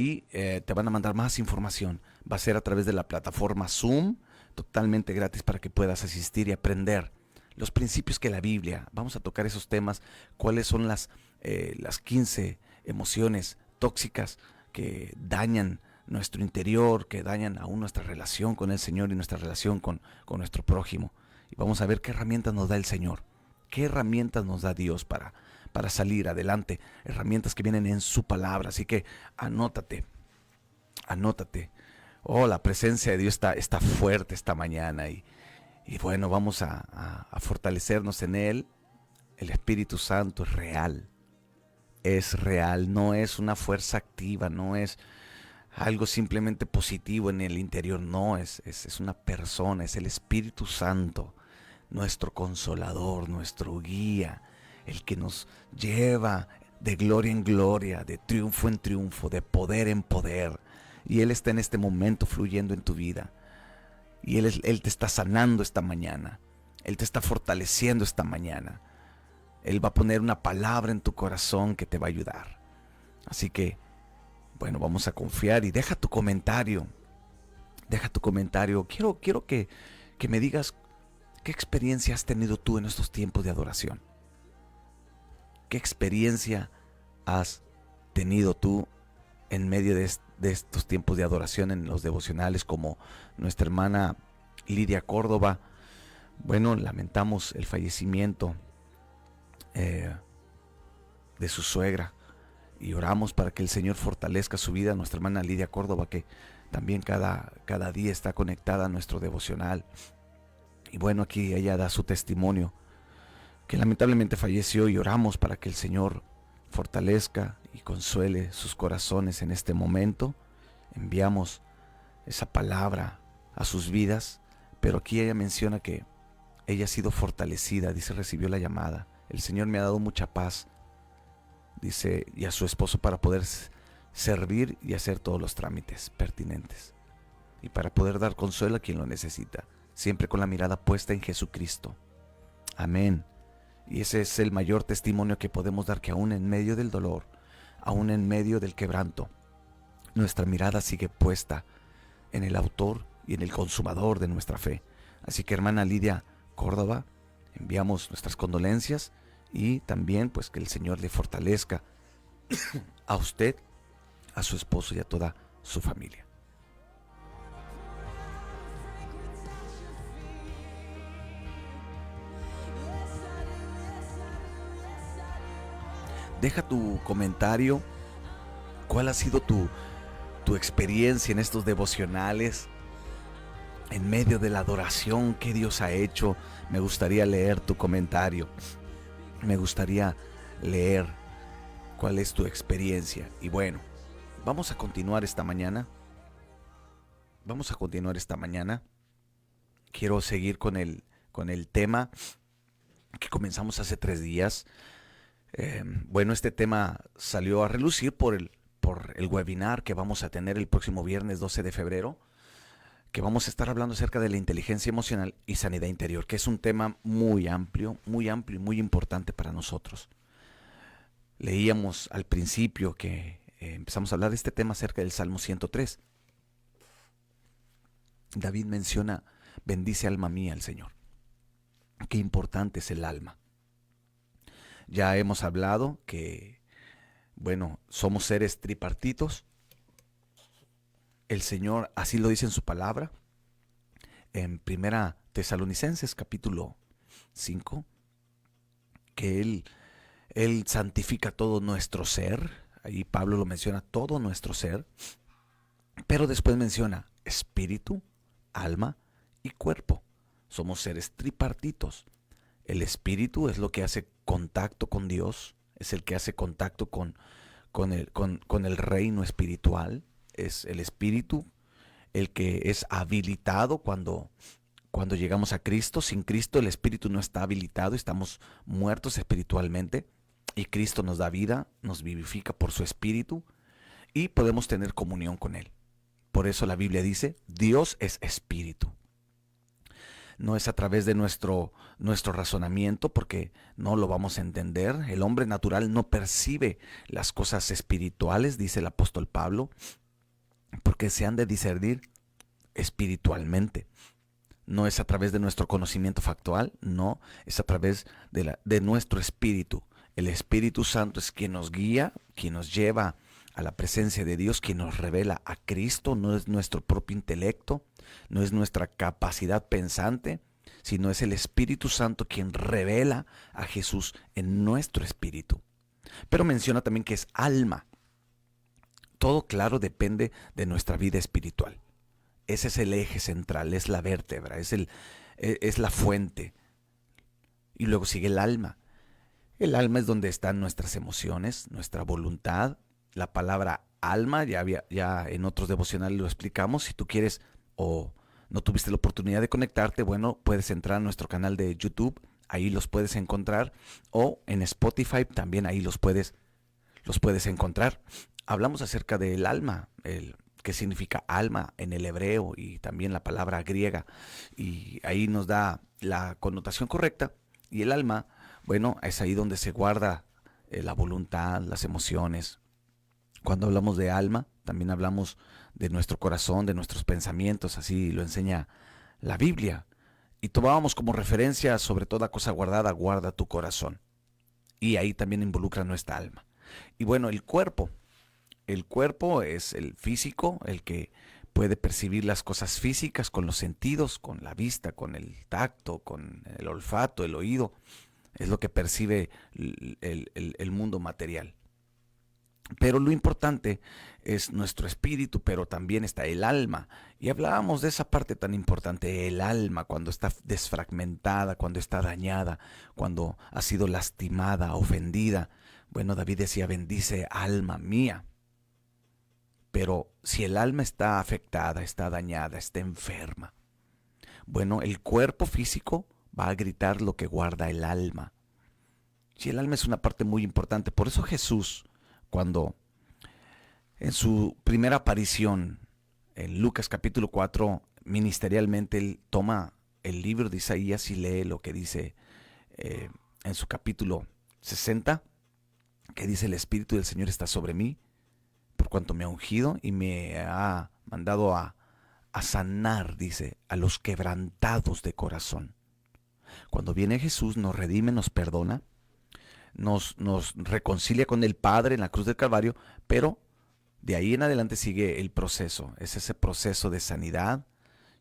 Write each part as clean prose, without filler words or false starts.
y te van a mandar más información. Va a ser a través de la plataforma Zoom, totalmente gratis para que puedas asistir y aprender los principios que la Biblia. Vamos a tocar esos temas, cuáles son las 15 emociones tóxicas que dañan nuestro interior, que dañan aún nuestra relación con el Señor y nuestra relación con nuestro prójimo. Y vamos a ver qué herramientas nos da el Señor, qué herramientas nos da Dios para salir adelante, herramientas que vienen en su palabra. Así que anótate. Oh, la presencia de Dios está fuerte esta mañana y bueno, vamos a fortalecernos en Él. El Espíritu Santo es real, no es una fuerza activa, no es algo simplemente positivo en el interior, no, es una persona, es el Espíritu Santo, nuestro consolador, nuestro guía, el que nos lleva de gloria en gloria, de triunfo en triunfo, de poder en poder. Y Él está en este momento fluyendo en tu vida. Y Él te está sanando esta mañana. Él te está fortaleciendo esta mañana. Él va a poner una palabra en tu corazón que te va a ayudar. Así que, bueno, vamos a confiar y deja tu comentario. Quiero que me digas qué experiencia has tenido tú en estos tiempos de adoración. ¿Qué experiencia has tenido tú en medio de estos tiempos de adoración en los devocionales, como nuestra hermana Lidia Córdoba? Bueno, lamentamos el fallecimiento de su suegra y oramos para que el Señor fortalezca su vida. Nuestra hermana Lidia Córdoba, que también cada día está conectada a nuestro devocional. Y bueno, aquí ella da su testimonio, que lamentablemente falleció, y oramos para que el Señor fortalezca y consuele sus corazones en este momento. Enviamos esa palabra a sus vidas, pero aquí ella menciona que ella ha sido fortalecida, dice, recibió la llamada. El Señor me ha dado mucha paz, dice, y a su esposo para poder servir y hacer todos los trámites pertinentes, y para poder dar consuelo a quien lo necesita, siempre con la mirada puesta en Jesucristo. Amén. Y ese es el mayor testimonio que podemos dar, que aún en medio del dolor, aún en medio del quebranto, nuestra mirada sigue puesta en el autor y en el consumador de nuestra fe. Así que, hermana Lidia Córdoba, enviamos nuestras condolencias y también pues que el Señor le fortalezca a usted, a su esposo y a toda su familia. Deja tu comentario. ¿Cuál ha sido tu experiencia en estos devocionales? En medio de la adoración, ¿qué Dios ha hecho? Me gustaría leer tu comentario. Me gustaría leer cuál es tu experiencia. Y bueno, vamos a continuar esta mañana. Quiero seguir con el tema que comenzamos hace 3 días. Bueno, este tema salió a relucir por el webinar que vamos a tener el próximo viernes 12 de febrero, que vamos a estar hablando acerca de la inteligencia emocional y sanidad interior, que es un tema muy amplio y muy importante para nosotros. Leíamos al principio que empezamos a hablar de este tema acerca del Salmo 103. David menciona: bendice alma mía al Señor. Qué importante es el alma. Ya hemos hablado que, bueno, somos seres tripartitos. El Señor así lo dice en su palabra, en Primera Tesalonicenses capítulo 5, que Él santifica todo nuestro ser. Ahí Pablo lo menciona, todo nuestro ser. Pero después menciona espíritu, alma y cuerpo. Somos seres tripartitos. El espíritu es lo que hace contacto con Dios, es el que hace contacto con el reino espiritual. Es el espíritu el que es habilitado cuando llegamos a Cristo. Sin Cristo el espíritu no está habilitado, estamos muertos espiritualmente, y Cristo nos da vida, nos vivifica por su espíritu y podemos tener comunión con Él. Por eso la Biblia dice: Dios es espíritu. no es a través de nuestro razonamiento, porque no lo vamos a entender. El hombre natural no percibe las cosas espirituales, dice el apóstol Pablo, porque se han de discernir espiritualmente. No es a través de nuestro conocimiento factual, no, es a través de nuestro espíritu. El Espíritu Santo es quien nos guía, quien nos lleva a la presencia de Dios, quien nos revela a Cristo. No es nuestro propio intelecto, no es nuestra capacidad pensante, sino es el Espíritu Santo quien revela a Jesús en nuestro espíritu. Pero menciona también que es alma. Todo, claro, depende de nuestra vida espiritual. Ese es el eje central, es la vértebra, es la fuente. Y luego sigue el alma. El alma es donde están nuestras emociones, nuestra voluntad. La palabra alma, ya en otros devocionales lo explicamos. Si tú quieres o no tuviste la oportunidad de conectarte, bueno, puedes entrar a nuestro canal de YouTube, ahí los puedes encontrar. O en Spotify también ahí los puedes encontrar. Hablamos acerca del alma, que significa alma en el hebreo y también la palabra griega. Y ahí nos da la connotación correcta. Y el alma, bueno, es ahí donde se guarda la voluntad, las emociones. Cuando hablamos de alma, también hablamos de nuestro corazón, de nuestros pensamientos, así lo enseña la Biblia. Y tomábamos como referencia, sobre toda cosa guardada, guarda tu corazón. Y ahí también involucra nuestra alma. Y bueno, el cuerpo es el físico, el que puede percibir las cosas físicas con los sentidos, con la vista, con el tacto, con el olfato, el oído. Es lo que percibe el mundo material. Pero lo importante es nuestro espíritu, pero también está el alma. Y hablábamos de esa parte tan importante, el alma, cuando está desfragmentada, cuando está dañada, cuando ha sido lastimada, ofendida. Bueno, David decía, bendice alma mía. Pero si el alma está afectada, está dañada, está enferma, bueno, el cuerpo físico va a gritar lo que guarda el alma. Si el alma es una parte muy importante, por eso Jesús, cuando en su primera aparición en Lucas capítulo 4, ministerialmente él toma el libro de Isaías y lee lo que dice en su capítulo 60, que dice: el Espíritu del Señor está sobre mí, por cuanto me ha ungido y me ha mandado a sanar, dice, a los quebrantados de corazón. Cuando viene Jesús, nos redime, nos perdona, nos reconcilia con el Padre en la cruz del Calvario, pero de ahí en adelante sigue el proceso. Es ese proceso de sanidad,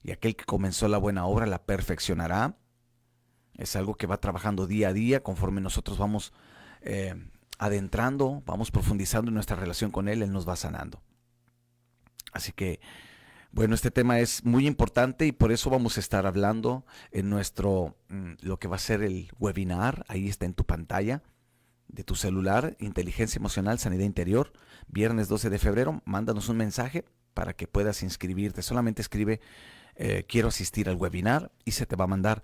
y aquel que comenzó la buena obra la perfeccionará. Es algo que va trabajando día a día conforme nosotros vamos adentrando, vamos profundizando en nuestra relación con Él nos va sanando. Así que, bueno, este tema es muy importante y por eso vamos a estar hablando en lo que va a ser el webinar. Ahí está en tu pantalla de tu celular, Inteligencia Emocional, Sanidad Interior, viernes 12 de febrero. Mándanos un mensaje para que puedas inscribirte. Solamente escribe, quiero asistir al webinar, y se te va a mandar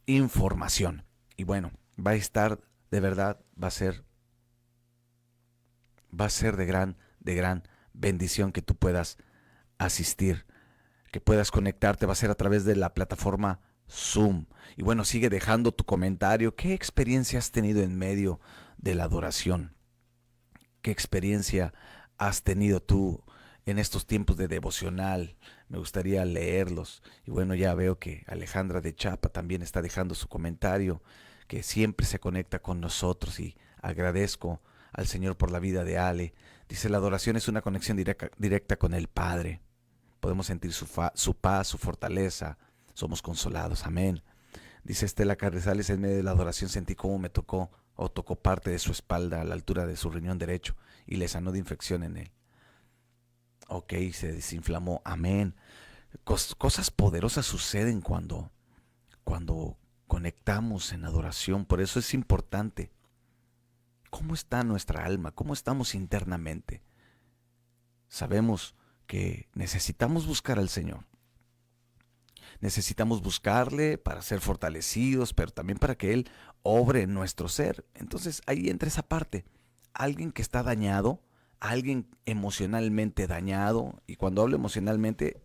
información. Y bueno, va a estar, de verdad, va a ser de gran bendición que tú puedas asistir, que puedas conectarte. Va a ser a través de la plataforma Zoom. Y bueno, sigue dejando tu comentario. ¿Qué experiencia has tenido en medio de la adoración? ¿Qué experiencia has tenido tú en estos tiempos de devocional? Me gustaría leerlos. Y bueno, ya veo que Alejandra de Chapa también está dejando su comentario, que siempre se conecta con nosotros, y agradezco al Señor por la vida de Ale. Dice: la adoración es una conexión directa con el Padre. Podemos sentir su paz, su fortaleza. Somos consolados. Amén. Dice Estela Carrizales: en medio de la adoración sentí cómo me tocó parte de su espalda a la altura de su riñón derecho y le sanó de infección en él. Ok, se desinflamó. Amén. Cosas poderosas suceden cuando conectamos en adoración. Por eso es importante. ¿Cómo está nuestra alma? ¿Cómo estamos internamente? Sabemos que necesitamos buscar al Señor. Necesitamos buscarle para ser fortalecidos, pero también para que Él obre en nuestro ser. Entonces ahí entra esa parte. Alguien que está dañado, alguien emocionalmente dañado. Y cuando hablo emocionalmente,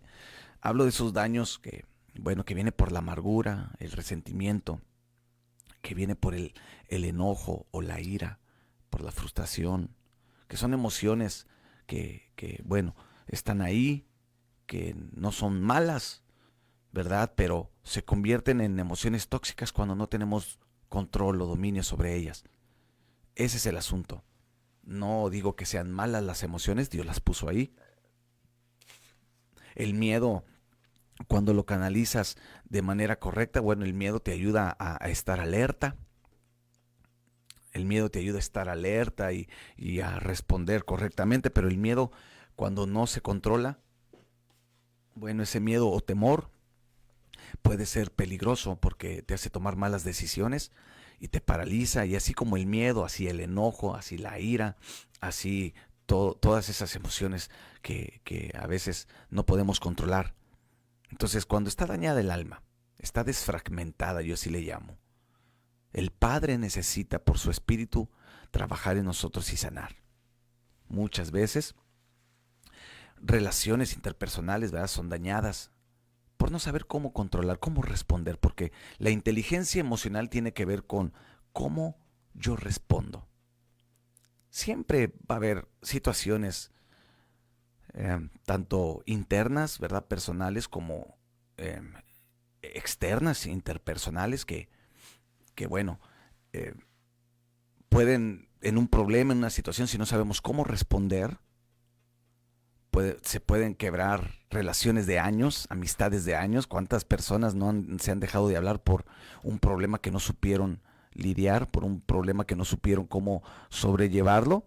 hablo de esos daños que Bueno, que viene por la amargura, el resentimiento, que viene por el enojo o la ira, por la frustración, que son emociones bueno, están ahí, que no son malas, ¿verdad? Pero se convierten en emociones tóxicas cuando no tenemos control o dominio sobre ellas. Ese es el asunto. No digo que sean malas las emociones, Dios las puso ahí. El miedo, cuando lo canalizas de manera correcta, bueno, el miedo te ayuda a estar alerta. El miedo te ayuda a estar alerta y a responder correctamente, pero el miedo, cuando no se controla, bueno, ese miedo o temor puede ser peligroso porque te hace tomar malas decisiones y te paraliza, y así como el miedo, así el enojo, así la ira, así todas esas emociones que a veces no podemos controlar. Entonces, cuando está dañada el alma, está desfragmentada, yo así le llamo, el Padre necesita por su Espíritu trabajar en nosotros y sanar. Muchas veces relaciones interpersonales, ¿verdad?, son dañadas por no saber cómo controlar, cómo responder, porque la inteligencia emocional tiene que ver con cómo yo respondo. Siempre va a haber situaciones tanto internas, ¿verdad?, personales, como eh, externas, interpersonales, que bueno, eh, pueden, en un problema, en una situación, si no sabemos cómo responder, se pueden quebrar relaciones de años, amistades de años. ¿Cuántas personas se han dejado de hablar por un problema que no supieron lidiar, por un problema que no supieron cómo sobrellevarlo?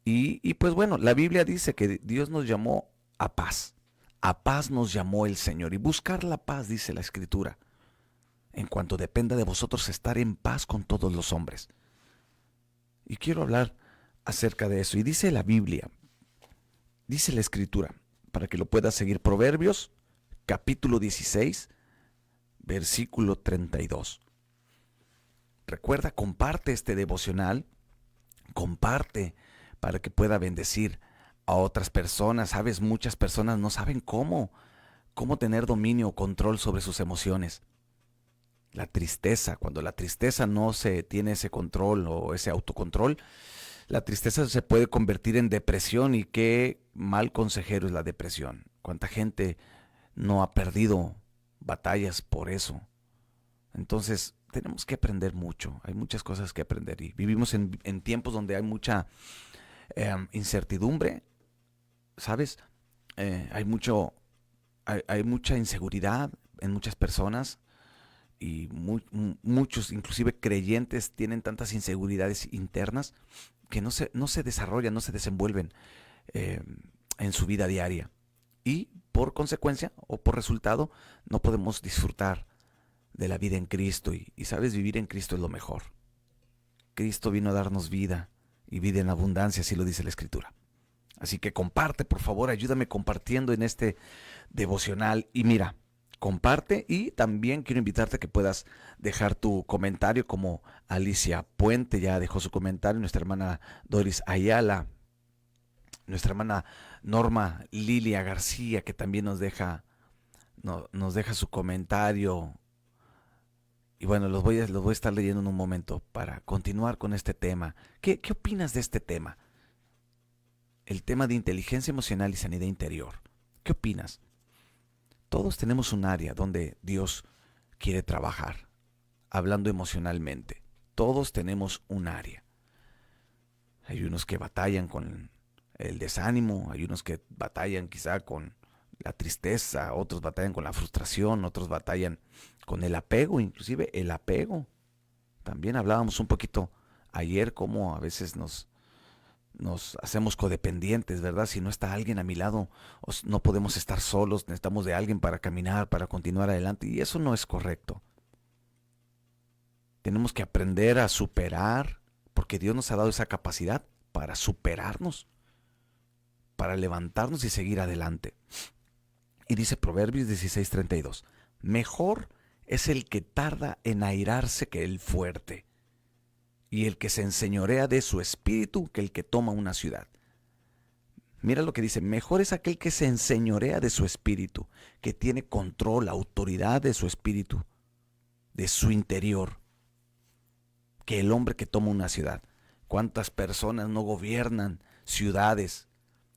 Y pues bueno, la Biblia dice que Dios nos llamó a paz. A paz nos llamó el Señor. Y buscar la paz, dice la Escritura, en cuanto dependa de vosotros, estar en paz con todos los hombres. Y quiero hablar acerca de eso. Y dice la Biblia, dice la Escritura, para que lo puedas seguir, Proverbios, capítulo 16, versículo 32. Recuerda, comparte este devocional, comparte para que pueda bendecir a otras personas. Sabes, muchas personas no saben cómo tener dominio o control sobre sus emociones. La tristeza, cuando la tristeza no se tiene ese control o ese autocontrol, la tristeza se puede convertir en depresión, y qué mal consejero es la depresión. ¿Cuánta gente no ha perdido batallas por eso? Entonces, tenemos que aprender mucho. Hay muchas cosas que aprender, y vivimos en tiempos donde hay mucha incertidumbre, ¿sabes? Hay mucha inseguridad en muchas personas, y muchos, inclusive creyentes, tienen tantas inseguridades internas que no se desarrollan, no se desenvuelven eh, en su vida diaria. Y por consecuencia o por resultado, no podemos disfrutar de la vida en Cristo. Y sabes, vivir en Cristo es lo mejor. Cristo vino a darnos vida, y vida en abundancia, así lo dice la Escritura. Así que comparte, por favor, ayúdame compartiendo en este devocional. Y mira, comparte, y también quiero invitarte a que puedas dejar tu comentario, como Alicia Puente ya dejó su comentario, nuestra hermana Doris Ayala, nuestra hermana Norma Lilia García, que también nos deja su comentario. Y bueno, los voy a estar leyendo en un momento para continuar con este tema. ¿Qué opinas de este tema? El tema de inteligencia emocional y sanidad interior. ¿Qué opinas? Todos tenemos un área donde Dios quiere trabajar, hablando emocionalmente. Todos tenemos un área. Hay unos que batallan con el desánimo, hay unos que batallan quizá con la tristeza, otros batallan con la frustración, otros batallan con el apego, inclusive el apego. También hablábamos un poquito ayer cómo a veces nos hacemos codependientes, ¿verdad? Si no está alguien a mi lado, no podemos estar solos, necesitamos de alguien para caminar, para continuar adelante, y eso no es correcto. Tenemos que aprender a superar, porque Dios nos ha dado esa capacidad para superarnos, para levantarnos y seguir adelante. Y dice Proverbios 16:32, mejor es el que tarda en airarse que el fuerte, y el que se enseñorea de su espíritu que el que toma una ciudad. Mira lo que dice, mejor es aquel que se enseñorea de su espíritu, que tiene control, autoridad de su espíritu, de su interior, que el hombre que toma una ciudad. ¿Cuántas personas no gobiernan ciudades?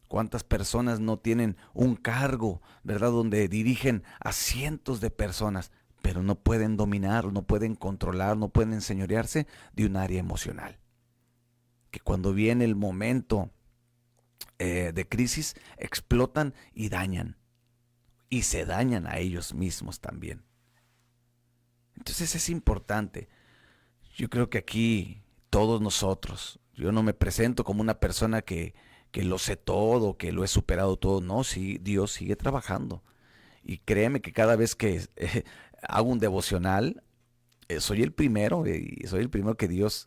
¿Cuántas personas no tienen un cargo, verdad, donde dirigen a cientos de personas, pero no pueden dominar, no pueden controlar, no pueden enseñorearse de un área emocional? Que cuando viene el momento de crisis, explotan y dañan. Y se dañan a ellos mismos también. Entonces es importante. Yo creo que aquí todos nosotros, yo no me presento como una persona que lo sé todo, que lo he superado todo. No, sí, Dios sigue trabajando. Y créeme que cada vez que hago un devocional, soy el primero, y soy el primero que Dios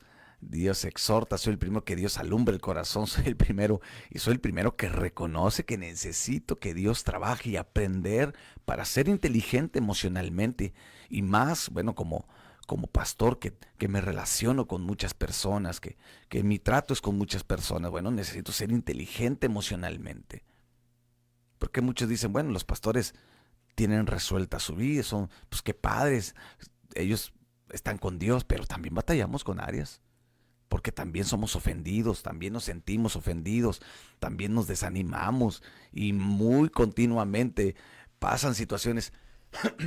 exhorta, soy el primero que Dios alumbra el corazón, soy el primero, y soy el primero que reconoce que necesito que Dios trabaje y aprender para ser inteligente emocionalmente. Y más, bueno, como pastor que me relaciono con muchas personas, que mi trato es con muchas personas, bueno, necesito ser inteligente emocionalmente. Porque muchos dicen, bueno, los pastores tienen resuelta su vida, son, pues qué padres, ellos están con Dios, pero también batallamos con áreas, porque también somos ofendidos, también nos sentimos ofendidos, también nos desanimamos y muy continuamente pasan situaciones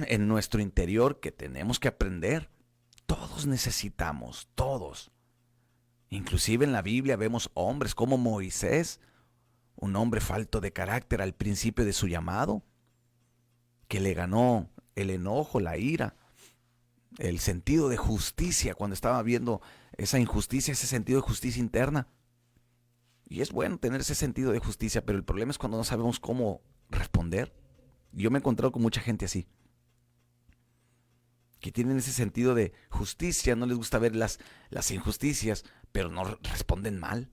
en nuestro interior que tenemos que aprender. Todos necesitamos, todos. Inclusive en la Biblia vemos hombres como Moisés, un hombre falto de carácter al principio de su llamado, que le ganó el enojo, la ira, el sentido de justicia cuando estaba viendo esa injusticia, ese sentido de justicia interna. Y es bueno tener ese sentido de justicia, pero el problema es cuando no sabemos cómo responder. Yo me he encontrado con mucha gente así, que tienen ese sentido de justicia, no les gusta ver las injusticias, pero no responden mal.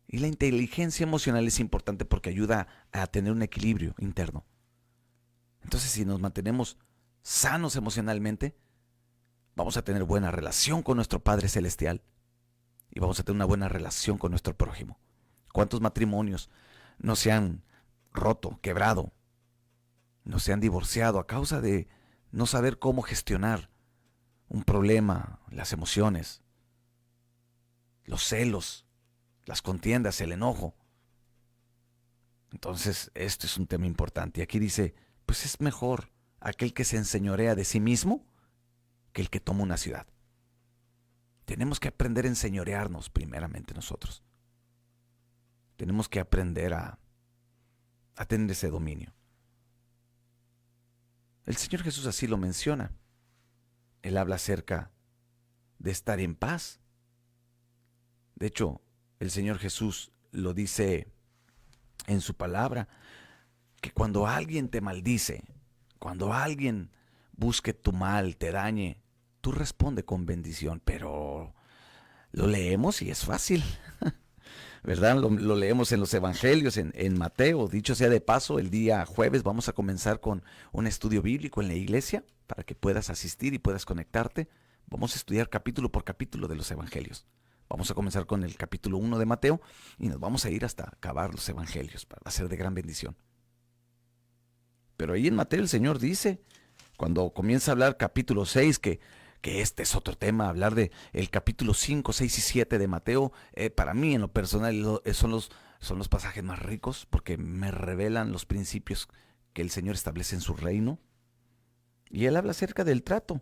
Y la inteligencia emocional es importante porque ayuda a tener un equilibrio interno. Entonces, si nos mantenemos sanos emocionalmente, vamos a tener buena relación con nuestro Padre Celestial y vamos a tener una buena relación con nuestro prójimo. ¿Cuántos matrimonios no se han roto, quebrado, no se han divorciado a causa de no saber cómo gestionar un problema, las emociones, los celos, las contiendas, el enojo? Entonces, esto es un tema importante. Y aquí dice, pues es mejor aquel que se enseñorea de sí mismo que el que toma una ciudad. Tenemos que aprender a enseñorearnos primeramente nosotros. Tenemos que aprender a tener ese dominio. El Señor Jesús así lo menciona. Él habla acerca de estar en paz. De hecho, el Señor Jesús lo dice en su palabra, que cuando alguien te maldice, cuando alguien busque tu mal, te dañe, tú responde con bendición. Pero lo leemos y es fácil, ¿verdad? Lo leemos en los evangelios, en Mateo. Dicho sea de paso, el día jueves vamos a comenzar con un estudio bíblico en la iglesia para que puedas asistir y puedas conectarte. Vamos a estudiar capítulo por capítulo de los evangelios. Vamos a comenzar con el capítulo 1 de Mateo y nos vamos a ir hasta acabar los evangelios para ser de gran bendición. Pero ahí en Mateo el Señor dice, cuando comienza a hablar capítulo 6, que este es otro tema, hablar de el capítulo 5, 6 y 7 de Mateo, para mí en lo personal son los pasajes más ricos porque me revelan los principios que el Señor establece en su reino. Y Él habla acerca del trato.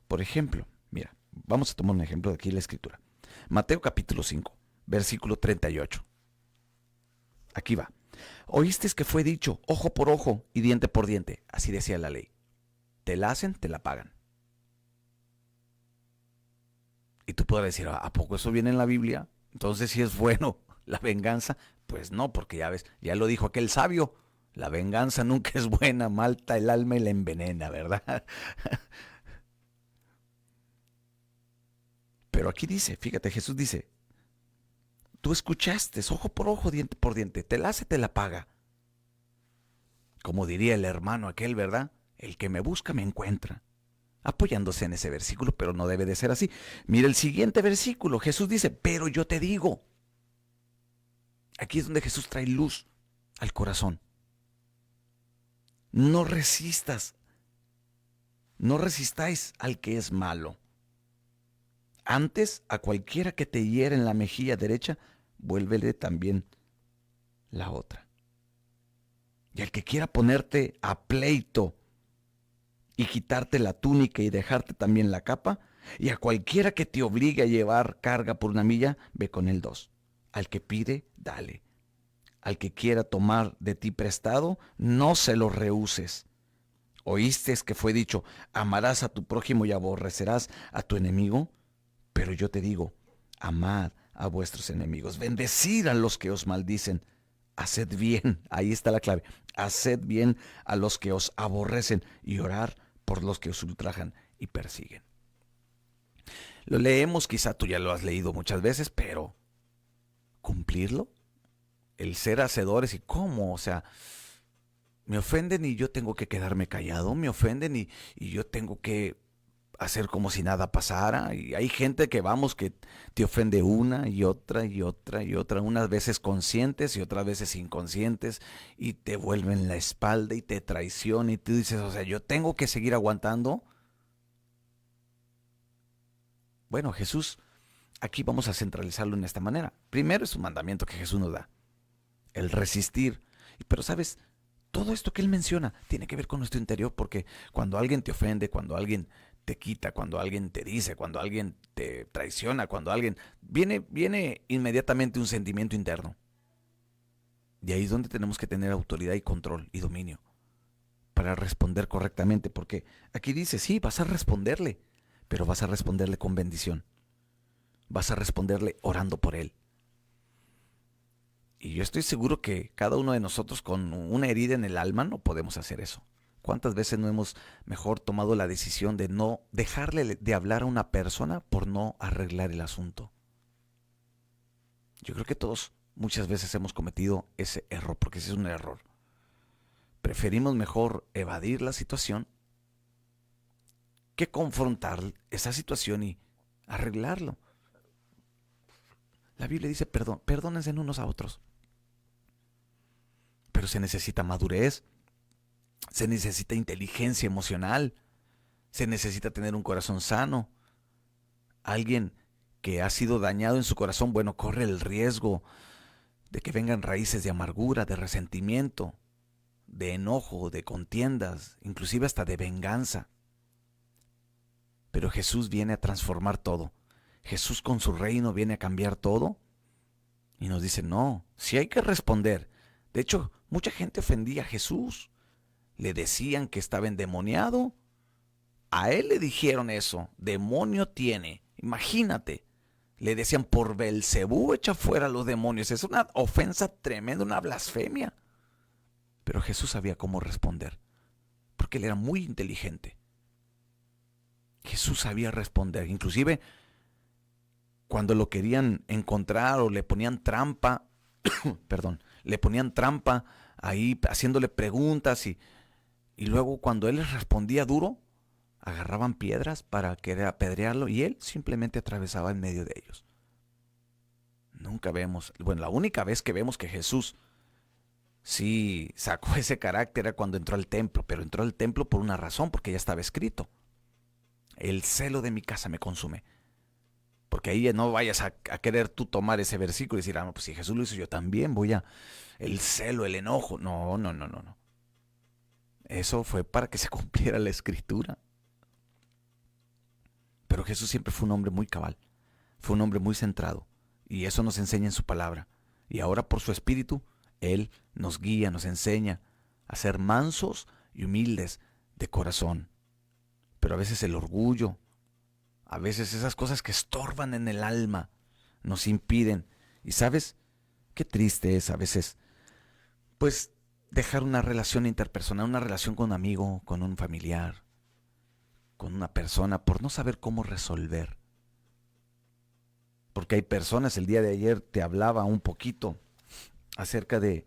Por ejemplo, mira, vamos a tomar un ejemplo de aquí en la Escritura. Mateo capítulo 5, versículo 38. Aquí va. Oísteis que fue dicho, ojo por ojo y diente por diente. Así decía la ley. Te la hacen, te la pagan. Y tú podrás decir, ¿a poco eso viene en la Biblia? Entonces, si es bueno la venganza, pues no, porque ya ves, ya lo dijo aquel sabio, la venganza nunca es buena, malta el alma y la envenena, ¿verdad? Pero aquí dice, fíjate, Jesús dice, tú escuchaste, ojo por ojo, diente por diente, te la hace, te la paga. Como diría el hermano aquel, ¿verdad? El que me busca me encuentra. Apoyándose en ese versículo, pero no debe de ser así. Mira el siguiente versículo. Jesús dice, pero yo te digo. Aquí es donde Jesús trae luz al corazón. No resistas, no resistáis al que es malo. Antes, a cualquiera que te hiera en la mejilla derecha, vuélvele también la otra. Y al que quiera ponerte a pleito y quitarte la túnica y dejarte también la capa, y a cualquiera que te obligue a llevar carga por una milla, ve con él 2. Al que pide, dale. Al que quiera tomar de ti prestado, no se lo rehuses. ¿Oíste que fue dicho, amarás a tu prójimo y aborrecerás a tu enemigo? Pero yo te digo, amad a vuestros enemigos, bendecid a los que os maldicen, haced bien, ahí está la clave, haced bien a los que os aborrecen y orar por los que os ultrajan y persiguen. Lo leemos, quizá tú ya lo has leído muchas veces, pero ¿cumplirlo? El ser hacedores y cómo, o sea, me ofenden y yo tengo que quedarme callado, me ofenden y yo tengo que hacer como si nada pasara. Y hay gente que vamos que te ofende una y otra y otra y otra, unas veces conscientes y otras veces inconscientes, y te vuelven la espalda y te traicionan y tú dices, o sea, yo tengo que seguir aguantando. Bueno, Jesús, aquí vamos a centralizarlo en esta manera. Primero es un mandamiento que Jesús nos da, el resistir. Pero sabes, todo esto que él menciona tiene que ver con nuestro interior, porque cuando alguien te ofende, cuando alguien te quita, cuando alguien te dice, cuando alguien te traiciona, cuando alguien... Viene inmediatamente un sentimiento interno. Y ahí es donde tenemos que tener autoridad y control y dominio para responder correctamente, porque aquí dice, sí, vas a responderle, pero vas a responderle con bendición. Vas a responderle orando por él. Y yo estoy seguro que cada uno de nosotros con una herida en el alma no podemos hacer eso. ¿Cuántas veces no hemos mejor tomado la decisión de no dejarle de hablar a una persona por no arreglar el asunto? Yo creo que todos muchas veces hemos cometido ese error, porque ese es un error. Preferimos mejor evadir la situación que confrontar esa situación y arreglarlo. La Biblia dice, perdónense unos a otros. Pero se necesita madurez, se necesita inteligencia emocional, se necesita tener un corazón sano. Alguien que ha sido dañado en su corazón, bueno, corre el riesgo de que vengan raíces de amargura, de resentimiento, de enojo, de contiendas, inclusive hasta de venganza. Pero Jesús viene a transformar todo. Jesús con su reino viene a cambiar todo. Y nos dice, no, sí hay que responder. De hecho, mucha gente ofendía a Jesús. Le decían que estaba endemoniado. A él le dijeron eso, demonio tiene. Imagínate. Le decían, por Belcebú echa fuera a los demonios. Es una ofensa tremenda, una blasfemia. Pero Jesús sabía cómo responder, porque él era muy inteligente. Jesús sabía responder. Inclusive, cuando lo querían encontrar o le ponían trampa, le ponían trampa ahí haciéndole preguntas y luego cuando él les respondía duro, agarraban piedras para querer apedrearlo y él simplemente atravesaba en medio de ellos. Nunca vemos, bueno, la única vez que vemos que Jesús sí sacó ese carácter era cuando entró al templo, pero entró al templo por una razón, porque ya estaba escrito. El celo de mi casa me consume. Porque ahí no vayas a querer tú tomar ese versículo y decir, no, pues si Jesús lo hizo, yo también voy a... El celo, el enojo. No. Eso fue para que se cumpliera la escritura. Pero Jesús siempre fue un hombre muy cabal. Fue un hombre muy centrado. Y eso nos enseña en su palabra. Y ahora por su espíritu, Él nos guía, nos enseña a ser mansos y humildes de corazón. Pero a veces el orgullo, a veces esas cosas que estorban en el alma nos impiden. Y sabes, qué triste es a veces, pues dejar una relación interpersonal, una relación con un amigo, con un familiar, con una persona, por no saber cómo resolver. Porque hay personas, el día de ayer te hablaba un poquito acerca de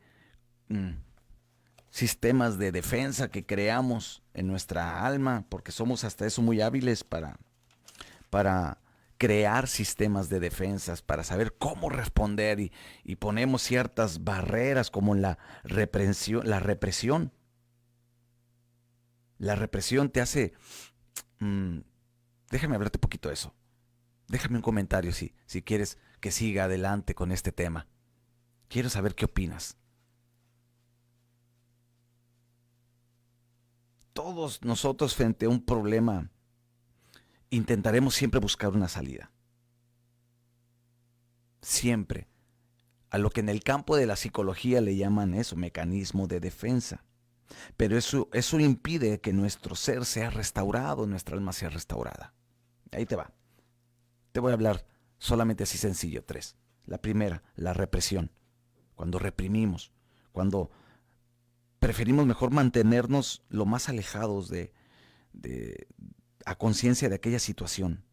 sistemas de defensa que creamos en nuestra alma, porque somos hasta eso muy hábiles para crear sistemas de defensas para saber cómo responder y ponemos ciertas barreras como la represión. La represión te hace... déjame hablarte un poquito de eso. Déjame un comentario si quieres que siga adelante con este tema. Quiero saber qué opinas. Todos nosotros frente a un problema intentaremos siempre buscar una salida. Siempre. A lo que en el campo de la psicología le llaman eso, mecanismo de defensa. Pero eso impide que nuestro ser sea restaurado, nuestra alma sea restaurada. Ahí te va. Te voy a hablar solamente así sencillo, 3. La primera, la represión. Cuando reprimimos, cuando preferimos mejor mantenernos lo más alejados a conciencia de aquella situación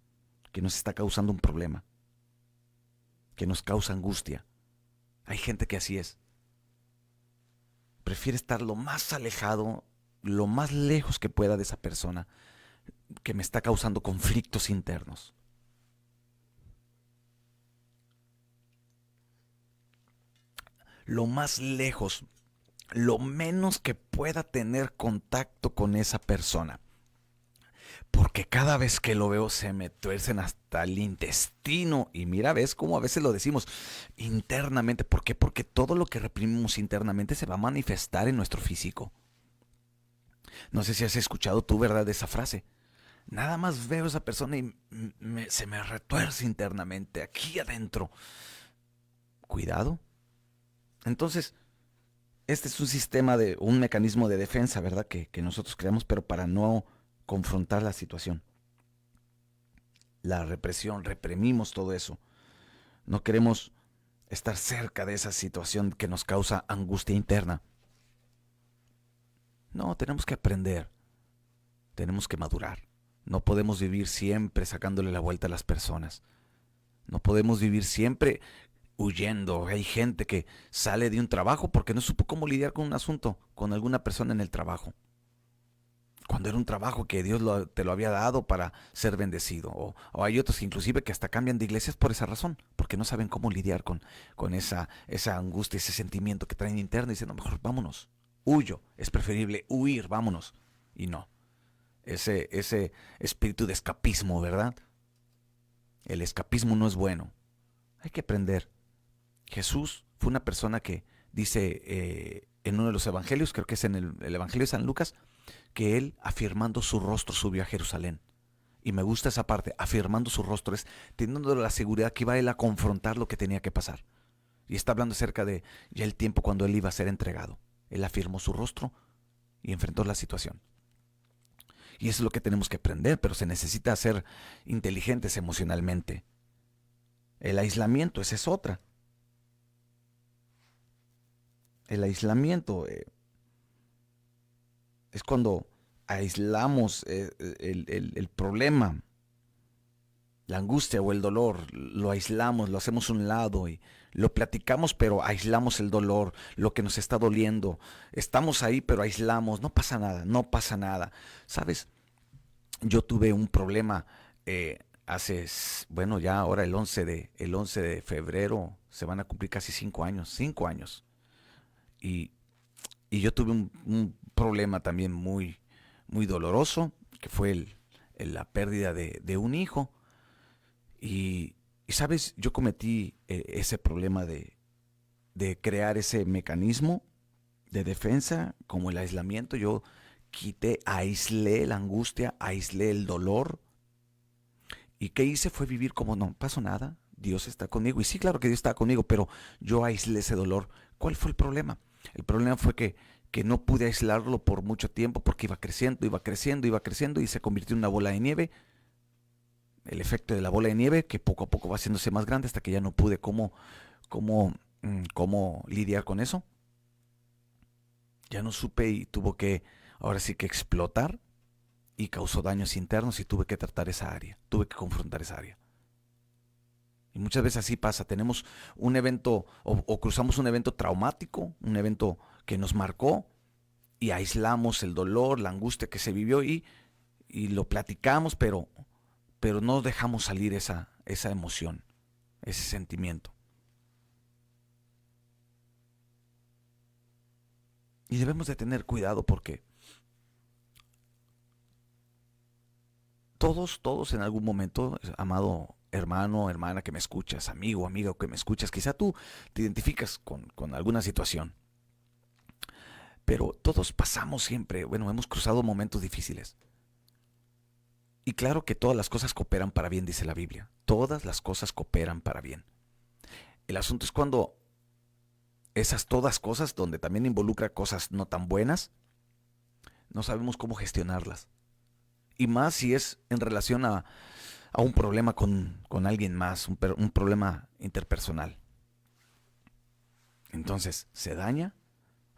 que nos está causando un problema, que nos causa angustia. Hay gente que así es. Prefiere estar lo más alejado, lo más lejos que pueda de esa persona que me está causando conflictos internos. Lo más lejos, lo menos que pueda tener contacto con esa persona. Porque cada vez que lo veo se me tuercen hasta el intestino. Y mira, ves cómo a veces lo decimos internamente. ¿Por qué? Porque todo lo que reprimimos internamente se va a manifestar en nuestro físico. No sé si has escuchado tú, ¿verdad?, de esa frase. Nada más veo a esa persona y se me retuerce internamente, aquí adentro. Cuidado. Entonces, este es un mecanismo de defensa, ¿verdad?, que nosotros creamos, pero para no confrontar la situación. La represión, reprimimos todo eso. No queremos estar cerca de esa situación que nos causa angustia interna. No, tenemos que aprender. Tenemos que madurar. No podemos vivir siempre sacándole la vuelta a las personas. No podemos vivir siempre huyendo. Hay gente que sale de un trabajo porque no supo cómo lidiar con un asunto, con alguna persona en el trabajo. Cuando era un trabajo que Dios te lo había dado para ser bendecido. O hay otros inclusive que hasta cambian de iglesias por esa razón, porque no saben cómo lidiar con esa angustia, ese sentimiento que traen interno y dicen, no, mejor vámonos, huyo, es preferible huir, vámonos. Y no, ese espíritu de escapismo, ¿verdad? El escapismo no es bueno. Hay que aprender. Jesús fue una persona que dice en uno de los evangelios, creo que es en el evangelio de San Lucas, que él, afirmando su rostro, subió a Jerusalén. Y me gusta esa parte, afirmando su rostro, es teniendo la seguridad que iba él a confrontar lo que tenía que pasar. Y está hablando acerca de ya el tiempo cuando él iba a ser entregado. Él afirmó su rostro y enfrentó la situación. Y eso es lo que tenemos que aprender, pero se necesita ser inteligentes emocionalmente. El aislamiento, esa es otra. El aislamiento es cuando aislamos el problema, la angustia o el dolor, lo aislamos, lo hacemos a un lado y lo platicamos, pero aislamos el dolor, lo que nos está doliendo. Estamos ahí, pero aislamos, no pasa nada, no pasa nada. ¿Sabes? Yo tuve un problema hace, bueno, ya ahora el 11 de febrero se van a cumplir casi 5 años, 5 años. Y yo tuve un problema también muy, muy doloroso, que fue la pérdida de un hijo. Y sabes, yo cometí ese problema de crear ese mecanismo de defensa, como el aislamiento. Yo aislé la angustia, aislé el dolor. ¿Y qué hice? Fue vivir como no pasó nada, Dios está conmigo. Y sí, claro que Dios está conmigo, pero yo aislé ese dolor. ¿Cuál fue el problema? El problema fue que no pude aislarlo por mucho tiempo porque iba creciendo y se convirtió en una bola de nieve. El efecto de la bola de nieve que poco a poco va haciéndose más grande hasta que ya no pude cómo lidiar con eso. Ya no supe y tuvo que, ahora sí que explotar y causó daños internos y tuve que tratar esa área, tuve que confrontar esa área. Y muchas veces así pasa, tenemos un evento o cruzamos un evento traumático, un evento que nos marcó y aislamos el dolor, la angustia que se vivió y lo platicamos, pero no dejamos salir esa esa emoción, ese sentimiento. Y debemos de tener cuidado porque todos en algún momento, amado hermano, hermana que me escuchas, amigo, amiga que me escuchas, quizá tú te identificas con alguna situación. Pero todos pasamos siempre, hemos cruzado momentos difíciles. Y claro que todas las cosas cooperan para bien, dice la Biblia. Todas las cosas cooperan para bien. El asunto es cuando esas todas cosas, donde también involucra cosas no tan buenas, no sabemos cómo gestionarlas. Y más si es en relación a un problema con alguien más, un problema interpersonal. Entonces, se daña,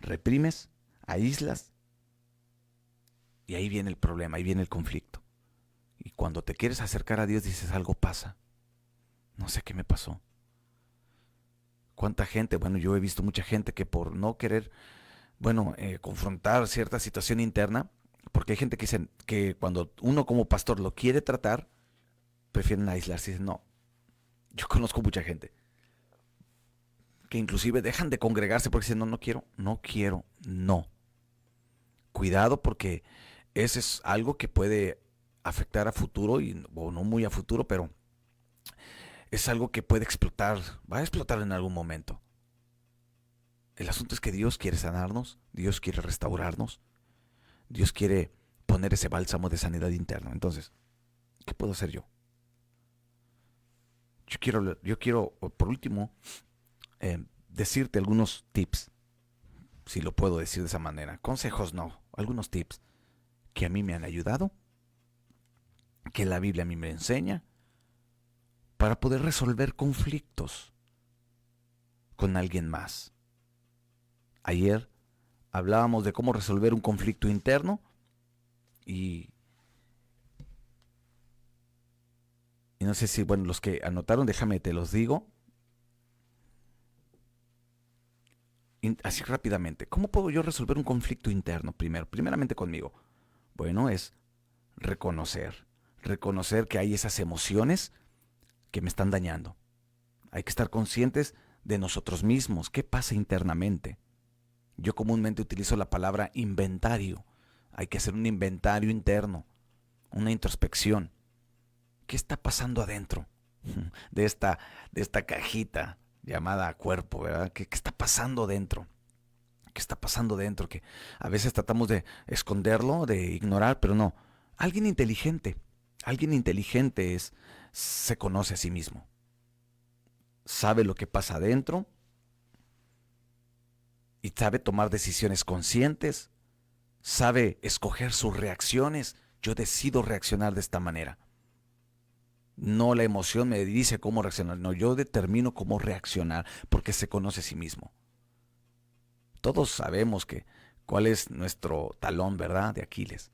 reprimes, aíslas, y ahí viene el problema, ahí viene el conflicto. Y cuando te quieres acercar a Dios dices, algo pasa. No sé qué me pasó. ¿Cuánta gente? Yo he visto mucha gente que por no querer, confrontar cierta situación interna, porque hay gente que dice que cuando uno como pastor lo quiere tratar, prefieren aislarse y dicen, no. Yo conozco mucha gente que inclusive dejan de congregarse porque dicen, no quiero, no. Cuidado porque ese es algo que puede afectar a futuro, o no muy a futuro, pero es algo que puede explotar, va a explotar en algún momento. El asunto es que Dios quiere sanarnos, Dios quiere restaurarnos, Dios quiere poner ese bálsamo de sanidad interna. Entonces, ¿qué puedo hacer yo? Yo quiero por último, decirte algunos tips, si lo puedo decir de esa manera. Consejos no, algunos tips que a mí me han ayudado, que la Biblia a mí me enseña, para poder resolver conflictos con alguien más. Ayer hablábamos de cómo resolver un conflicto interno y no sé si, los que anotaron, déjame te los digo. Así rápidamente, ¿cómo puedo yo resolver un conflicto interno primeramente conmigo? Es reconocer que hay esas emociones que me están dañando. Hay que estar conscientes de nosotros mismos, qué pasa internamente. Yo comúnmente utilizo la palabra inventario. Hay que hacer un inventario interno, una introspección. ¿Qué está pasando adentro de esta cajita llamada cuerpo, ¿verdad? ¿Qué está pasando dentro? ¿Qué está pasando dentro? Que a veces tratamos de esconderlo, de ignorar, pero no. Alguien inteligente se conoce a sí mismo. Sabe lo que pasa adentro y sabe tomar decisiones conscientes, sabe escoger sus reacciones. Yo decido reaccionar de esta manera. No la emoción me dice cómo reaccionar, no, yo determino cómo reaccionar porque se conoce a sí mismo. Todos sabemos cuál es nuestro talón, ¿verdad? De Aquiles.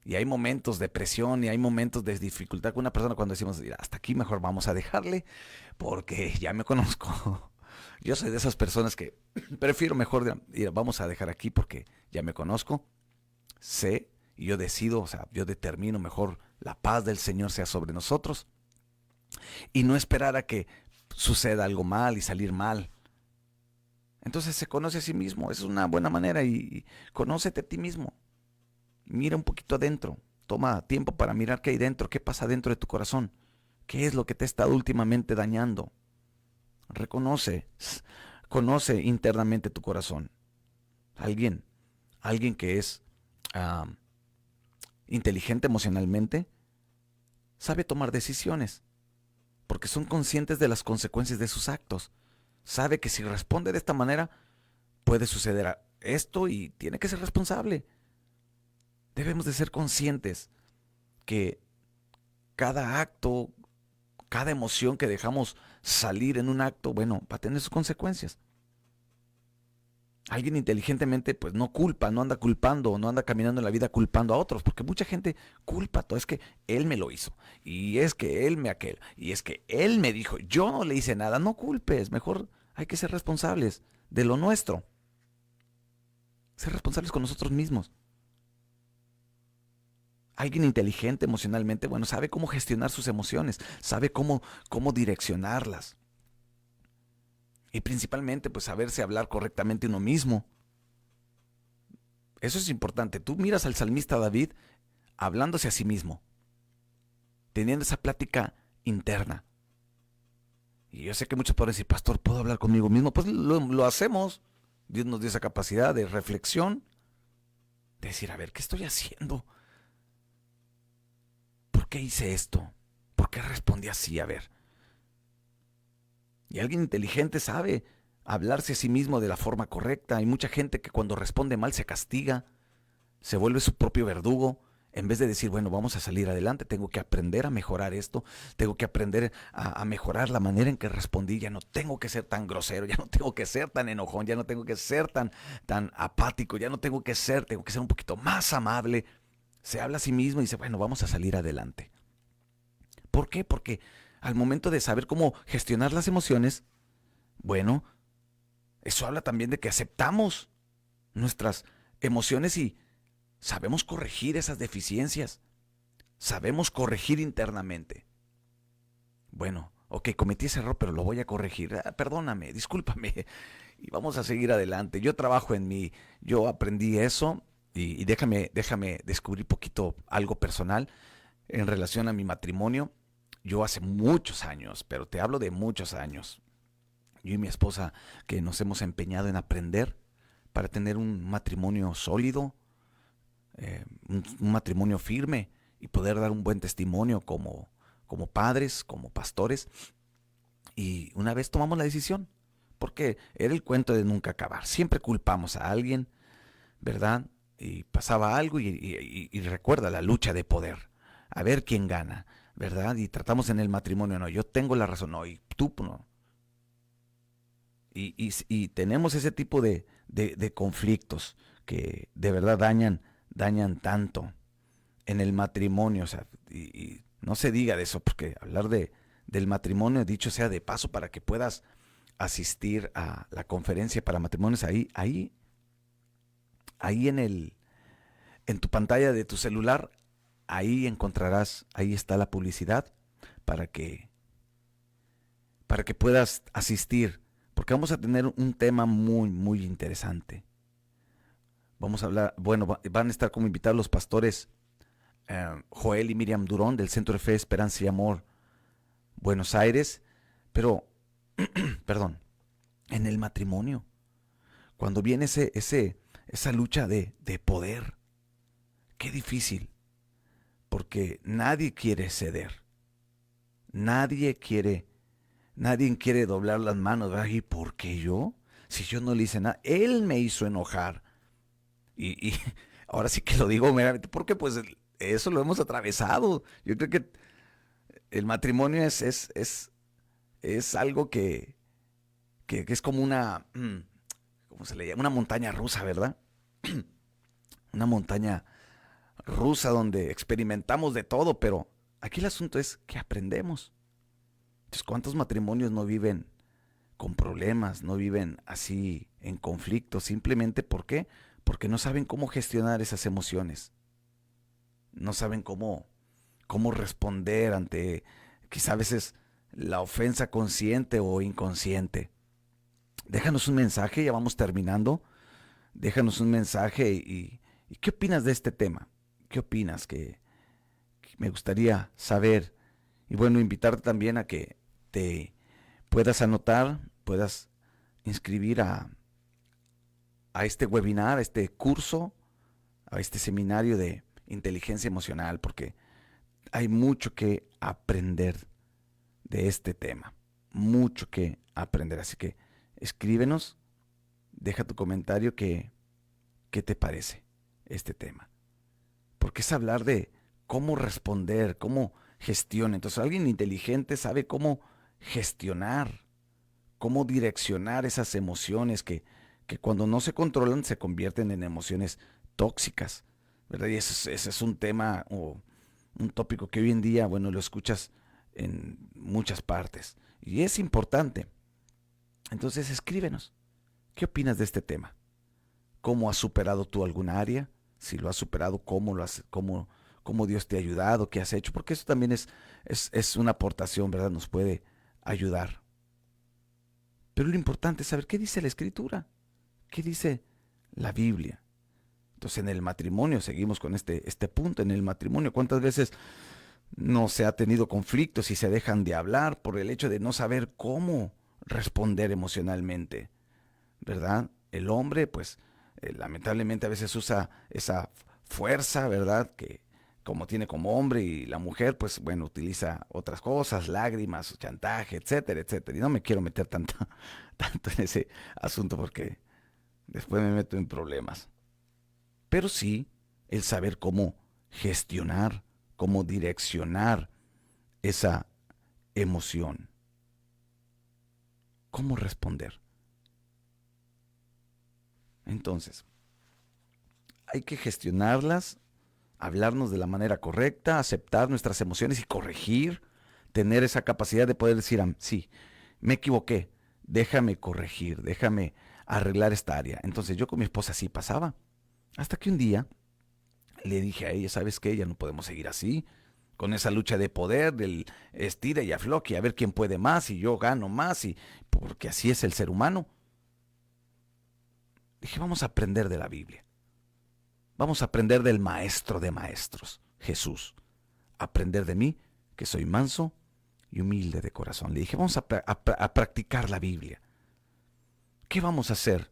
Y hay momentos de presión y hay momentos de dificultad con una persona cuando decimos, hasta aquí mejor vamos a dejarle porque ya me conozco. Yo soy de esas personas que prefiero mejor, vamos a dejar aquí porque ya me conozco, sé y yo decido, yo determino mejor la paz del Señor sea sobre nosotros y no esperar a que suceda algo mal y salir mal. Entonces se conoce a sí mismo, es una buena manera y conócete a ti mismo. Mira un poquito adentro, toma tiempo para mirar qué hay dentro, qué pasa dentro de tu corazón, qué es lo que te ha estado últimamente dañando. Conoce internamente tu corazón. Alguien que es inteligente emocionalmente sabe tomar decisiones porque son conscientes de las consecuencias de sus actos. Sabe que si responde de esta manera puede suceder esto y tiene que ser responsable. Debemos de ser conscientes que cada acto, cada emoción que dejamos salir en un acto, va a tener sus consecuencias. Alguien inteligentemente pues no culpa, no anda culpando, no anda caminando en la vida culpando a otros, porque mucha gente culpa todo, es que él me lo hizo, y es que él y es que él me dijo, yo no le hice nada. No culpes, mejor hay que ser responsables de lo nuestro, ser responsables con nosotros mismos. Alguien inteligente emocionalmente, bueno, sabe cómo gestionar sus emociones, sabe cómo direccionarlas. Y principalmente, pues, saberse hablar correctamente uno mismo. Eso es importante. Tú miras al salmista David hablándose a sí mismo, teniendo esa plática interna. Y yo sé que muchos pueden decir, pastor, ¿puedo hablar conmigo mismo? Pues lo hacemos. Dios nos dio esa capacidad de reflexión, de decir, a ver, ¿qué estoy haciendo? ¿Por qué hice esto? ¿Por qué respondí así? A ver. Y alguien inteligente sabe hablarse a sí mismo de la forma correcta. Hay mucha gente que cuando responde mal se castiga, se vuelve su propio verdugo. En vez de decir, bueno, vamos a salir adelante, tengo que aprender a mejorar esto, tengo que aprender a mejorar la manera en que respondí, ya no tengo que ser tan grosero, ya no tengo que ser tan enojón, ya no tengo que ser tan apático, ya no tengo que ser un poquito más amable. Se habla a sí mismo y dice, bueno, vamos a salir adelante. ¿Por qué? Porque al momento de saber cómo gestionar las emociones, bueno, eso habla también de que aceptamos nuestras emociones y sabemos corregir esas deficiencias. Sabemos corregir internamente. Bueno, ok, cometí ese error, pero lo voy a corregir. Perdóname, discúlpame. Y vamos a seguir adelante. Yo trabajo en mí. Yo aprendí eso. Y déjame descubrir poquito algo personal en relación a mi matrimonio. Yo hace muchos años, pero te hablo de muchos años, yo y mi esposa, que nos hemos empeñado en aprender para tener un matrimonio sólido, un matrimonio firme y poder dar un buen testimonio como padres, como pastores. Y una vez tomamos la decisión, porque era el cuento de nunca acabar. Siempre culpamos a alguien, ¿verdad? Y pasaba algo y recuerda la lucha de poder. A ver quién gana, ¿verdad? Y tratamos en el matrimonio, no, yo tengo la razón, no, y tú no. Y tenemos ese tipo de conflictos que de verdad dañan tanto en el matrimonio. O sea, y no se diga de eso, porque hablar del matrimonio, dicho sea de paso, para que puedas asistir a la conferencia para matrimonios, ahí en tu pantalla de tu celular, ahí encontrarás, ahí está la publicidad para que, para que puedas asistir, porque vamos a tener un tema muy, muy interesante. Vamos a hablar, bueno, van a estar como invitados los pastores Joel y Miriam Durón del Centro de Fe, Esperanza y Amor, Buenos Aires, pero, perdón, en el matrimonio, cuando viene esa lucha de poder, qué difícil, porque nadie quiere ceder, nadie quiere, nadie quiere doblar las manos, ¿verdad? ¿Y por qué yo? Si yo no le hice nada, él me hizo enojar. Y ahora sí que lo digo meramente porque pues eso lo hemos atravesado. Yo creo que el matrimonio es algo que es como una, ¿cómo se le llama? Una montaña rusa, ¿verdad? Una montaña rusa donde experimentamos de todo, pero aquí el asunto es que aprendemos. Entonces, ¿cuántos matrimonios no viven con problemas, no viven así en conflicto? Simplemente ¿por qué? Porque no saben cómo gestionar esas emociones. No saben cómo responder ante quizá a veces la ofensa consciente o inconsciente. Déjanos un mensaje, ya vamos terminando. Déjanos un mensaje y ¿qué opinas de este tema? ¿Qué opinas? Que me gustaría saber. Y bueno, invitarte también a que te puedas anotar, puedas inscribir a este webinar, a este curso, a este seminario de inteligencia emocional, porque hay mucho que aprender de este tema, mucho que aprender. Así que escríbenos, deja tu comentario qué te parece este tema. Porque es hablar de cómo responder, cómo gestionar. Entonces alguien inteligente sabe cómo gestionar, cómo direccionar esas emociones que cuando no se controlan se convierten en emociones tóxicas, ¿verdad? Y ese es un tema o un tópico que hoy en día, bueno, lo escuchas en muchas partes y es importante. Entonces escríbenos, ¿qué opinas de este tema? ¿Cómo has superado tú alguna área? Si lo has superado, cómo Dios te ha ayudado, qué has hecho, porque eso también es una aportación, ¿verdad? Nos puede ayudar. Pero lo importante es saber qué dice la Escritura, qué dice la Biblia. Entonces en el matrimonio, seguimos con este punto, en el matrimonio, ¿cuántas veces no se ha tenido conflictos y se dejan de hablar por el hecho de no saber cómo responder emocionalmente, ¿verdad? El hombre, pues, lamentablemente a veces usa esa fuerza, ¿verdad? Que como tiene como hombre, y la mujer, pues, bueno, utiliza otras cosas, lágrimas, chantaje, etcétera, etcétera. Y no me quiero meter tanto en ese asunto porque después me meto en problemas. Pero sí, el saber cómo gestionar, cómo direccionar esa emoción, cómo responder. Entonces, hay que gestionarlas, hablarnos de la manera correcta, aceptar nuestras emociones y corregir, tener esa capacidad de poder decir, sí, me equivoqué, déjame corregir, déjame arreglar esta área. Entonces yo con mi esposa sí pasaba, hasta que un día le dije a ella, ¿sabes qué? Ya no podemos seguir así, con esa lucha de poder, del estira y afloque, a ver quién puede más y yo gano más, y porque así es el ser humano. Dije, vamos a aprender de la Biblia. Vamos a aprender del maestro de maestros, Jesús. Aprender de mí, que soy manso y humilde de corazón. Le dije, vamos a practicar la Biblia. ¿Qué vamos a hacer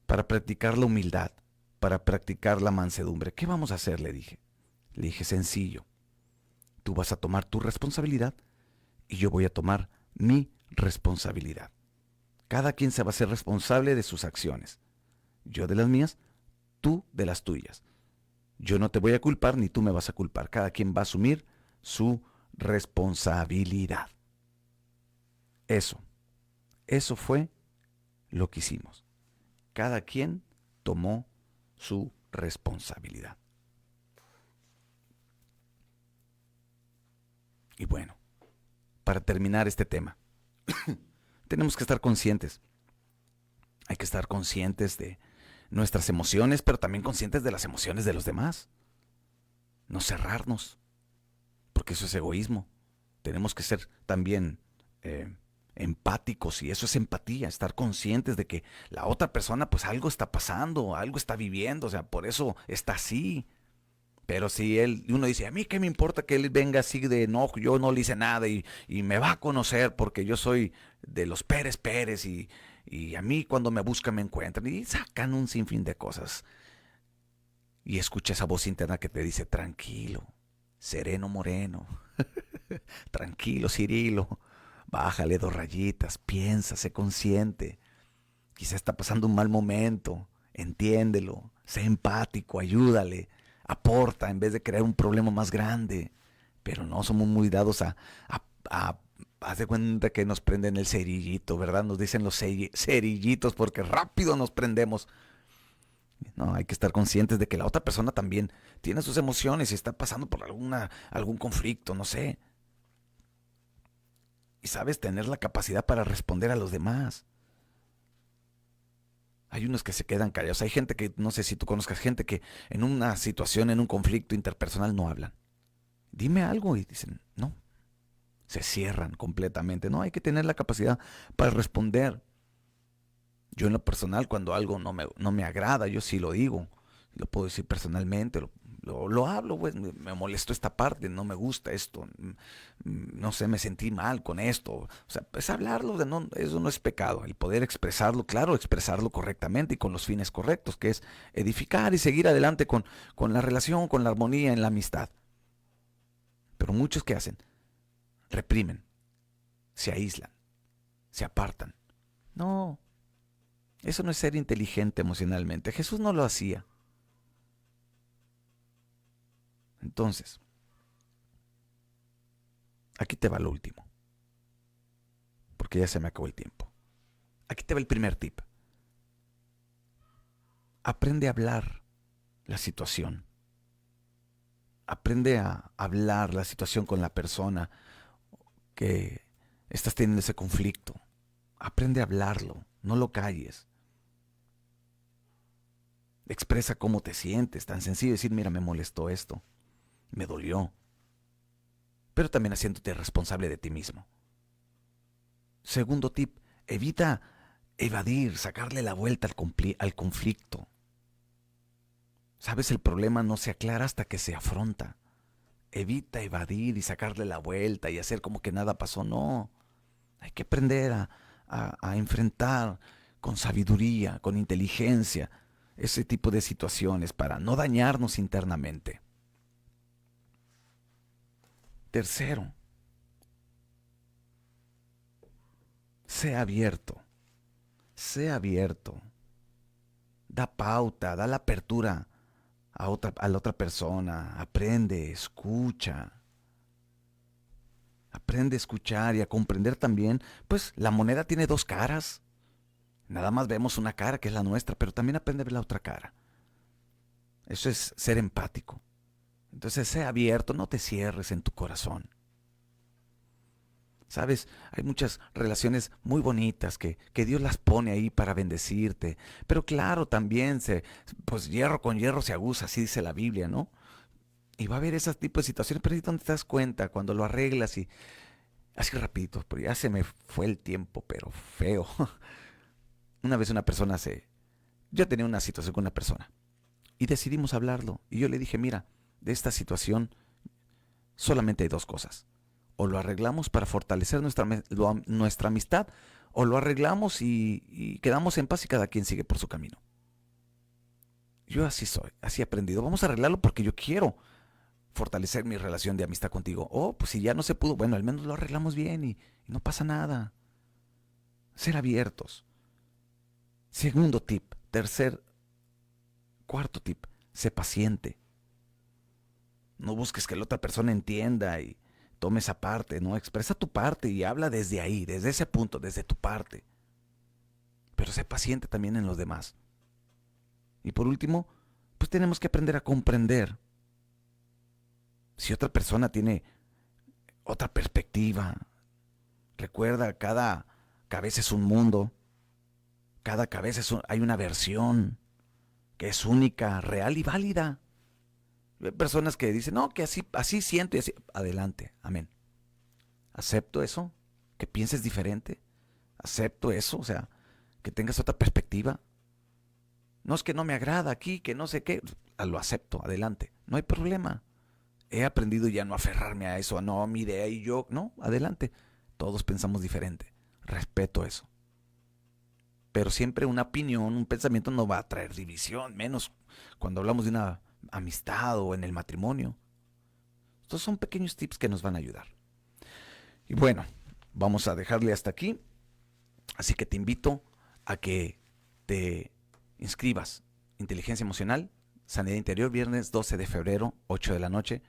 para practicar la humildad, para practicar la mansedumbre? ¿Qué vamos a hacer? Le dije. Le dije, sencillo. Tú vas a tomar tu responsabilidad y yo voy a tomar mi responsabilidad. Cada quien se va a hacer responsable de sus acciones. Yo de las mías, tú de las tuyas. Yo no te voy a culpar ni tú me vas a culpar. Cada quien va a asumir su responsabilidad. Eso fue lo que hicimos. Cada quien tomó su responsabilidad. Y bueno, para terminar este tema, tenemos que estar conscientes. Hay que estar conscientes de nuestras emociones, pero también conscientes de las emociones de los demás. No cerrarnos, porque eso es egoísmo. Tenemos que ser también empáticos, y eso es empatía, estar conscientes de que la otra persona pues algo está pasando, algo está viviendo, o sea, por eso está así. Pero si uno dice, a mí qué me importa que él venga así de enojo, yo no le hice nada y me va a conocer porque yo soy de los Pérez Pérez y a mí cuando me buscan me encuentran, y sacan un sinfín de cosas. Y escucha esa voz interna que te dice, tranquilo, sereno moreno, tranquilo Cirilo, bájale 2 rayitas, piensa, sé consciente. Quizá está pasando un mal momento, entiéndelo, sé empático, ayúdale, aporta en vez de crear un problema más grande. Pero no, somos muy dados a haz de cuenta que nos prenden el cerillito, ¿verdad? Nos dicen los cerillitos porque rápido nos prendemos. No, hay que estar conscientes de que la otra persona también tiene sus emociones y está pasando por algún conflicto, no sé. Y sabes, tener la capacidad para responder a los demás. Hay unos que se quedan callados. Hay gente que, no sé si tú conozcas gente que en una situación, en un conflicto interpersonal no hablan. Dime algo y dicen, no. Se cierran completamente. No, hay que tener la capacidad para responder. Yo en lo personal, cuando algo no me agrada, yo sí lo digo. Lo puedo decir personalmente, lo hablo, pues me molestó esta parte, no me gusta esto, no sé, me sentí mal con esto. O sea, es hablarlo, eso no es pecado. El poder expresarlo, claro, expresarlo correctamente y con los fines correctos, que es edificar y seguir adelante con la relación, con la armonía en la amistad. Pero muchos, ¿qué hacen? Reprimen, se aíslan, se apartan. No, eso no es ser inteligente emocionalmente. Jesús no lo hacía. Entonces, aquí te va lo último, porque ya se me acabó el tiempo. Aquí te va el primer tip. Aprende a hablar la situación. Aprende a hablar la situación con la persona que estás teniendo ese conflicto. Aprende a hablarlo, no lo calles. Expresa cómo te sientes, tan sencillo decir, mira, me molestó esto. me dolió, pero también haciéndote responsable de ti mismo. Segundo tip, evita evadir, sacarle la vuelta al conflicto. ¿Sabes? El problema no se aclara hasta que se afronta. Evita evadir y sacarle la vuelta y hacer como que nada pasó. No, hay que aprender a enfrentar con sabiduría, con inteligencia, ese tipo de situaciones para no dañarnos internamente. Tercero, sé abierto. Sé abierto. Da pauta, da la apertura a la otra persona. Aprende, escucha. Aprende a escuchar y a comprender también, pues la moneda tiene dos caras. Nada más vemos una cara que es la nuestra, pero también aprende a ver la otra cara. Eso es ser empático. Entonces, sé abierto, no te cierres en tu corazón. ¿Sabes? Hay muchas relaciones muy bonitas que Dios las pone ahí para bendecirte. Pero claro, también pues hierro con hierro se aguza, así dice la Biblia, ¿no? Y va a haber ese tipo de situaciones, pero ahí es donde te das cuenta, cuando lo arreglas y así rapidito, porque ya se me fue el tiempo, pero feo. Una vez yo tenía una situación con una persona y decidimos hablarlo. Y yo le dije, mira, de esta situación solamente hay dos cosas. O lo arreglamos para fortalecer nuestra amistad, o lo arreglamos y quedamos en paz y cada quien sigue por su camino. Yo así soy, así he aprendido. Vamos a arreglarlo porque yo quiero fortalecer mi relación de amistad contigo. Oh, pues si ya no se pudo, bueno, al menos lo arreglamos bien y no pasa nada. Ser abiertos. Segundo tip. Cuarto tip. Sé paciente. No busques que la otra persona entienda y tome esa parte, ¿no? Expresa tu parte y habla desde ahí, desde ese punto, desde tu parte. Pero sé paciente también en los demás. Y por último, pues tenemos que aprender a comprender. Si otra persona tiene otra perspectiva, recuerda, cada cabeza es un mundo, cada cabeza hay una versión que es única, real y válida. Hay personas que dicen, no, que así siento y así. Adelante, amén. Acepto eso, que pienses diferente. Acepto eso, o sea, que tengas otra perspectiva. No es que no me agrada aquí, que no sé qué. Lo acepto, adelante. No hay problema. He aprendido ya no aferrarme a eso, a no, mi idea y yo. No, adelante. Todos pensamos diferente. Respeto eso. Pero siempre una opinión, un pensamiento no va a traer división, menos cuando hablamos de una amistad o en el matrimonio. Estos son pequeños tips que nos van a ayudar. Y bueno, vamos a dejarle hasta aquí. Así que te invito a que te inscribas. Inteligencia Emocional, Sanidad Interior, viernes 12 de febrero, 8 de la noche,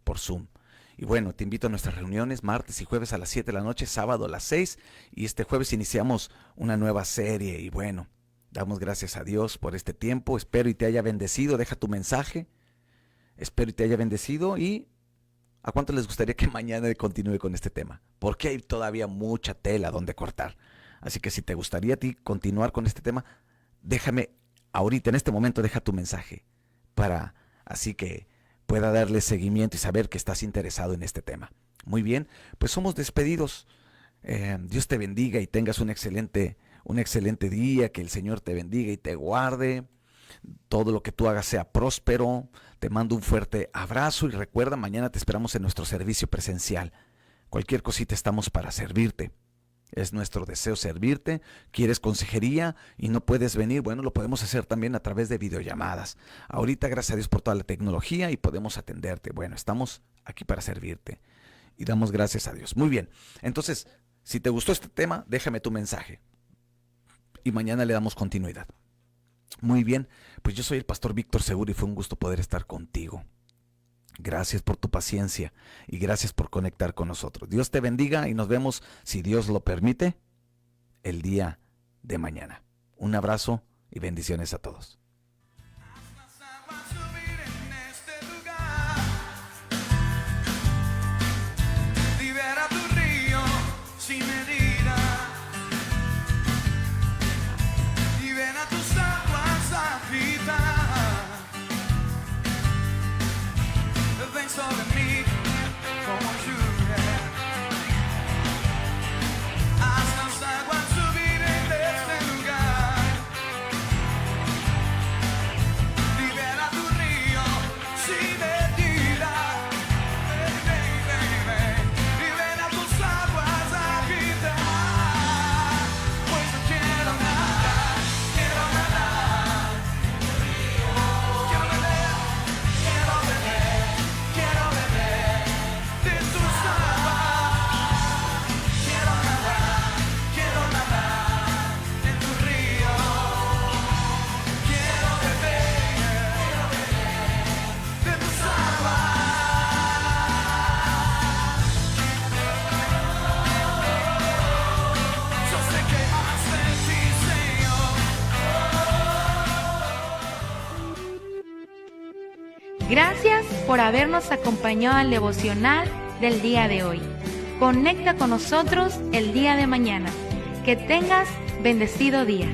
por Zoom. Y bueno, te invito a nuestras reuniones martes y jueves a las 7 de la noche, sábado a las 6. Y este jueves iniciamos una nueva serie. Y bueno, damos gracias a Dios por este tiempo. Espero y te haya bendecido. Deja tu mensaje. Espero y te haya bendecido. Y ¿a cuánto les gustaría que mañana continúe con este tema? Porque hay todavía mucha tela donde cortar. Así que si te gustaría a ti continuar con este tema, déjame ahorita, en este momento, deja tu mensaje. Para así que pueda darle seguimiento y saber que estás interesado en este tema. Muy bien, pues somos despedidos. Dios te bendiga y tengas un excelente día. Que el Señor te bendiga y te guarde. Todo lo que tú hagas sea próspero. Te mando un fuerte abrazo y recuerda, mañana te esperamos en nuestro servicio presencial. Cualquier cosita estamos para servirte. Es nuestro deseo servirte. ¿Quieres consejería y no puedes venir? Bueno, lo podemos hacer también a través de videollamadas. Ahorita, gracias a Dios por toda la tecnología y podemos atenderte. Bueno, estamos aquí para servirte y damos gracias a Dios. Muy bien, entonces, si te gustó este tema, déjame tu mensaje y mañana le damos continuidad. Muy bien, pues yo soy el pastor Víctor Seguro y fue un gusto poder estar contigo. Gracias por tu paciencia y gracias por conectar con nosotros. Dios te bendiga y nos vemos, si Dios lo permite, el día de mañana. Un abrazo y bendiciones a todos. So sobre mí como lluvia. Haz las aguas subir de este lugar. Libera tu río sin medida. Libera tus aguas a gritar. Pues no quiero nadar, quiero nadar. Quiero beber, quiero beber, quiero beber de tus aguas. Quiero nadar en tu río. Quiero beber de tus aguas. Yo sé que más de ti, Señor. Gracias por habernos acompañado al devocional del día de hoy. Conecta con nosotros el día de mañana. Que tengas bendecido día.